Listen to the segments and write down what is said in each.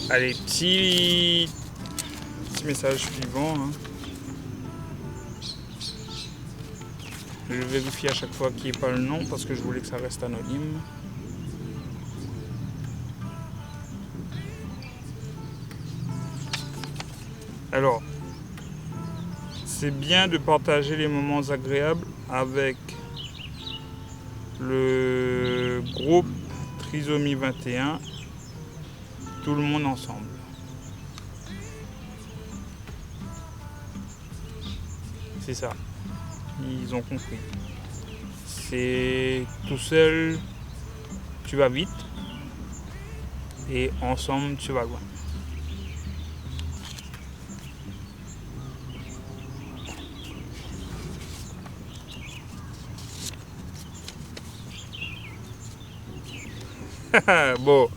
Allez, petit message suivant. Hein. Je vérifie à chaque fois qu'il n'y ait pas le nom parce que je voulais que ça reste anonyme. Alors, c'est bien de partager les moments agréables avec le groupe Trisomie 21, tout le monde ensemble. C'est ça, ils ont compris. C'est tout seul, tu vas vite, et ensemble, tu vas loin. Bon,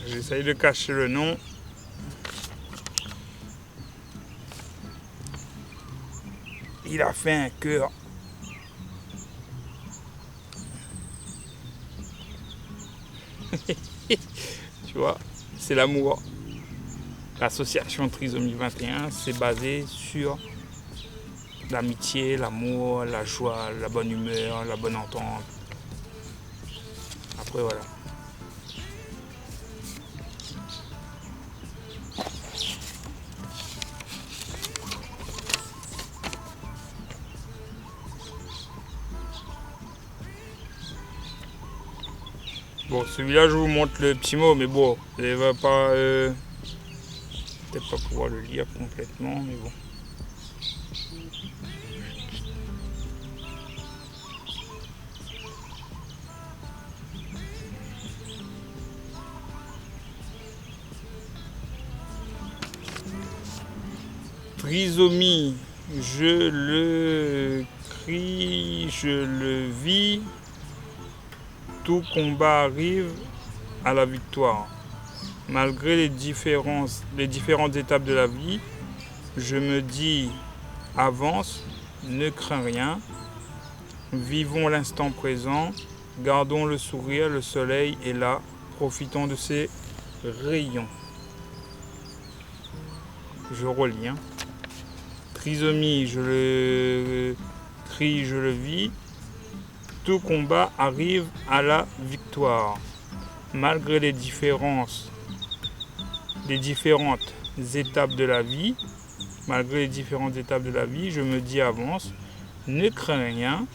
j'essaye de cacher le nom. Il a fait un cœur. Tu vois, c'est l'amour. L'association Trisomie 21, c'est basé sur l'amitié, l'amour, la joie, la bonne humeur, la bonne entente. Après, voilà. Bon, celui-là, je vous montre le petit mot, mais bon, il va pas... peut-être pas pouvoir le lire complètement, mais bon. Trisomie, je le crie, je le vis, tout combat arrive à la victoire. Malgré les différentes étapes de la vie, je me dis avance, ne crains rien, vivons l'instant présent, gardons le sourire, le soleil est là, profitons de ses rayons. Je relis. Hein. Trisomie, je le crie, je le vis. Tout combat arrive à la victoire. Malgré les différentes étapes de la vie, je me dis avance, ne crains rien,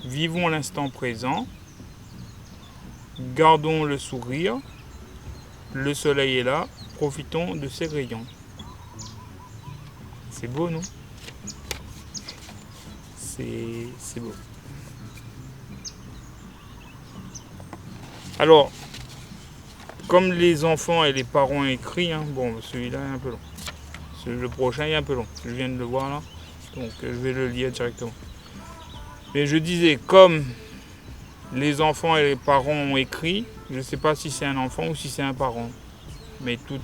vivons l'instant présent, gardons le sourire, le soleil est là, profitons de ses rayons. C'est beau, non? C'est beau. Alors, comme les enfants et les parents écrits, hein, bon, celui-là est un peu long. Le prochain est un peu long, je viens de le voir là, donc je vais le lire directement. Mais je disais, comme les enfants et les parents ont écrit, je ne sais pas si c'est un enfant ou si c'est un parent, mais tout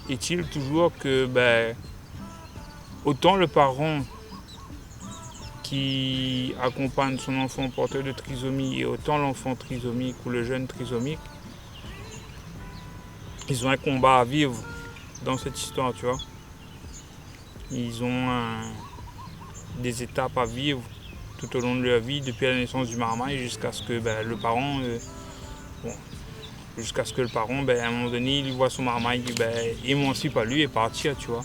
est-il toujours que, autant le parent qui accompagne son enfant porteur de trisomie et autant l'enfant trisomique ou le jeune trisomique, ils ont un combat à vivre dans cette histoire, tu vois. Ils ont des étapes à vivre tout au long de leur vie, depuis la naissance du marmaille jusqu'à ce que le parent, à un moment donné, il voit son marmaille émancipe à lui et partir, tu vois.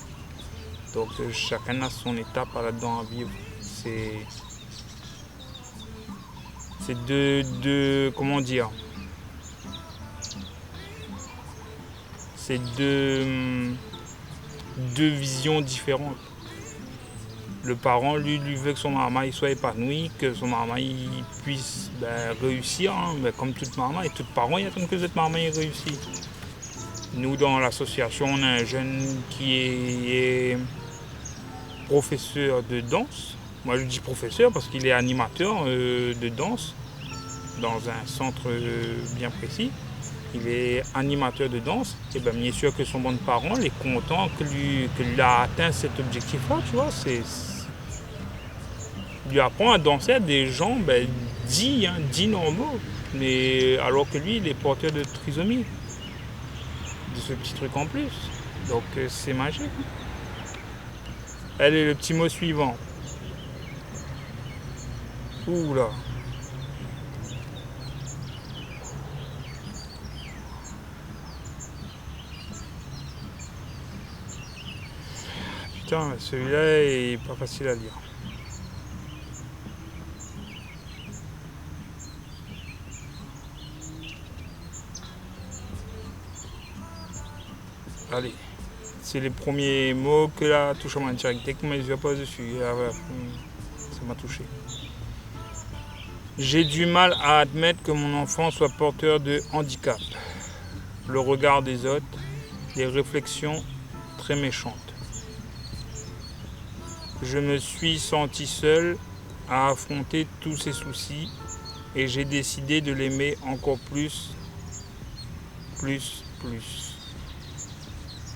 Donc chacun a son étape là-dedans à vivre. C'est comment dire, c'est deux visions différentes. Le parent, lui veut que son marmaille soit épanoui, que son marmaille puisse réussir, hein, comme toute marmaille. Tout parent, il attend que cette marmaille réussisse. Nous, dans l'association, on a un jeune qui est professeur de danse. Moi, je dis professeur parce qu'il est animateur de danse dans un centre bien précis. Il est animateur de danse. Et bien sûr que son bon parent est content qu'il a atteint cet objectif-là, tu vois. Il lui apprend à danser à des gens dits normaux, mais alors que lui, il est porteur de trisomie. de ce petit truc en plus. Donc c'est magique. Allez, le petit mot suivant. Ouh là. Putain, celui-là est pas facile à lire. Allez, c'est les premiers mots que la touche à mon direct. Dès que mes yeux passent dessus, ça m'a touché. J'ai du mal à admettre que mon enfant soit porteur de handicap. Le regard des autres, des réflexions très méchantes. Je me suis senti seul à affronter tous ces soucis et j'ai décidé de l'aimer encore plus.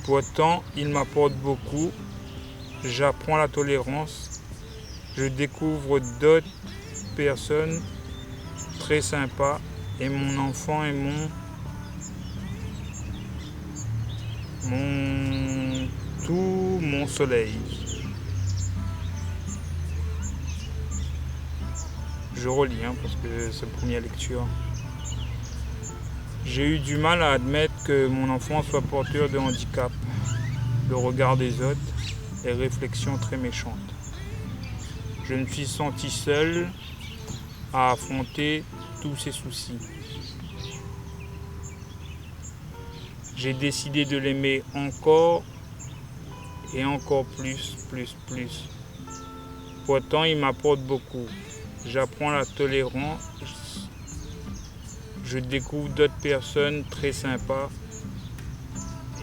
Pourtant, il m'apporte beaucoup. J'apprends la tolérance. Je découvre d'autres personnes très sympas et mon enfant est mon soleil. Je relis parce que c'est la première lecture. J'ai eu du mal à admettre que mon enfant soit porteur de handicap. Le regard des autres, les réflexions très méchantes. Je me suis senti seul à affronter tous ces soucis. J'ai décidé de l'aimer encore et encore plus. Pourtant, il m'apporte beaucoup. J'apprends la tolérance. Je découvre d'autres personnes très sympas.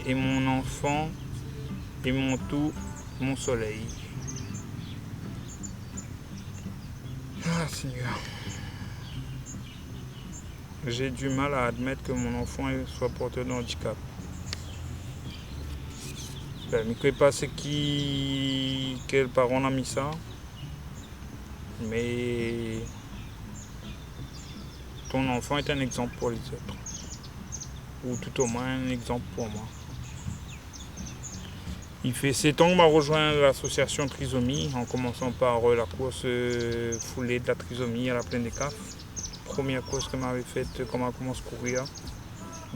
Et mon enfant est mon tout, mon soleil. Ah Seigneur. J'ai du mal à admettre que mon enfant soit porteur de handicap. Je ne sais pas quel parent a mis ça. Mais ton enfant est un exemple pour les autres. Ou tout au moins un exemple pour moi. Il fait 7 ans que m'a rejoint l'association Trisomie, en commençant par la course foulée de la trisomie à la plaine des CAF. Première course que m'avait faite quand on commence à courir,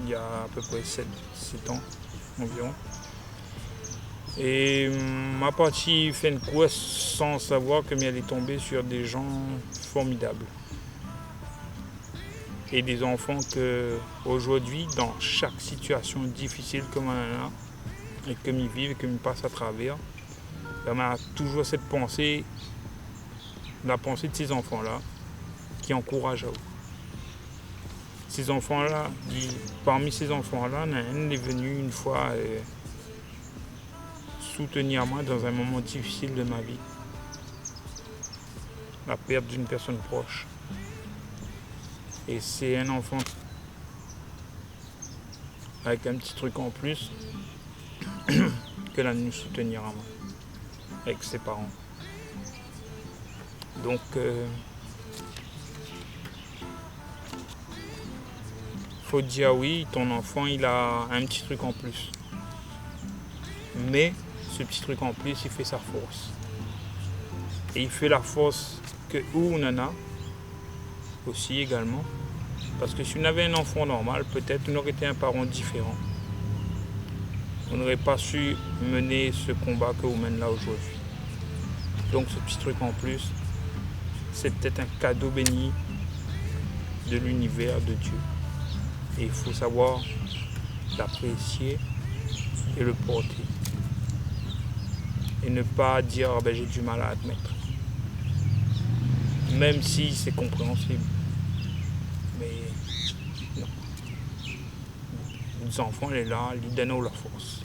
il y a à peu près 7 ans environ. Et ma partie fait une course sans savoir que elle est tombée sur des gens formidables. Et des enfants que aujourd'hui, dans chaque situation difficile comme on a, et que ils vivent et que ils passent à travers, on a toujours cette pensée, la pensée de ces enfants-là, qui encourage à eux. Ces enfants-là, parmi ces enfants-là, un est venu une fois soutenir moi dans un moment difficile de ma vie. La perte d'une personne proche. Et c'est un enfant avec un petit truc en plus qu'elle a nous soutenir à moi, avec ses parents. Donc, faut dire oui, ton enfant il a un petit truc en plus. Mais ce petit truc en plus, il fait sa force. Et il fait la force que on en a aussi également. Parce que si on avait un enfant normal, peut-être on aurait été un parent différent. On n'aurait pas su mener ce combat que vous menez là aujourd'hui. Donc ce petit truc en plus, c'est peut-être un cadeau béni de l'univers, de Dieu. Et il faut savoir l'apprécier et le porter. Et ne pas dire j'ai du mal à admettre. Même si c'est compréhensible. Mais non. Les enfants, ils sont là, ils donnent leur force.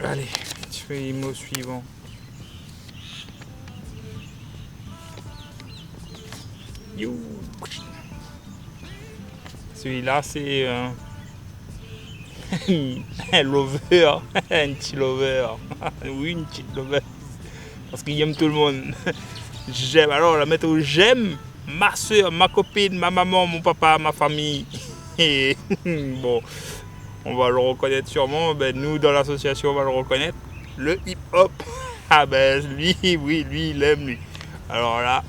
Allez, tu fais les mots suivants. Celui-là, c'est Un lover, un petit lover. Oui, une petite lover. Parce qu'il aime tout le monde. J'aime. Alors, la méthode j'aime ma soeur, ma copine, ma maman, mon papa, ma famille. Et bon, on va le reconnaître sûrement. Ben, nous, dans l'association, on va le reconnaître. Le hip-hop. Ah ben, lui, oui, lui, il aime, lui. Alors là,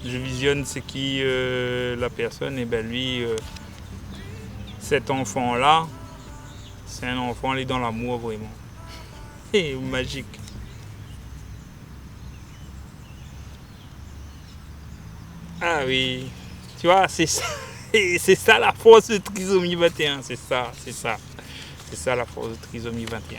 je visionne ce qui la personne, et ben lui, cet enfant-là, c'est un enfant, il est dans l'amour vraiment. Et magique. Ah oui, tu vois, c'est ça, c'est ça la force de Trisomie 21, c'est ça, c'est ça. C'est ça la force de Trisomie 21.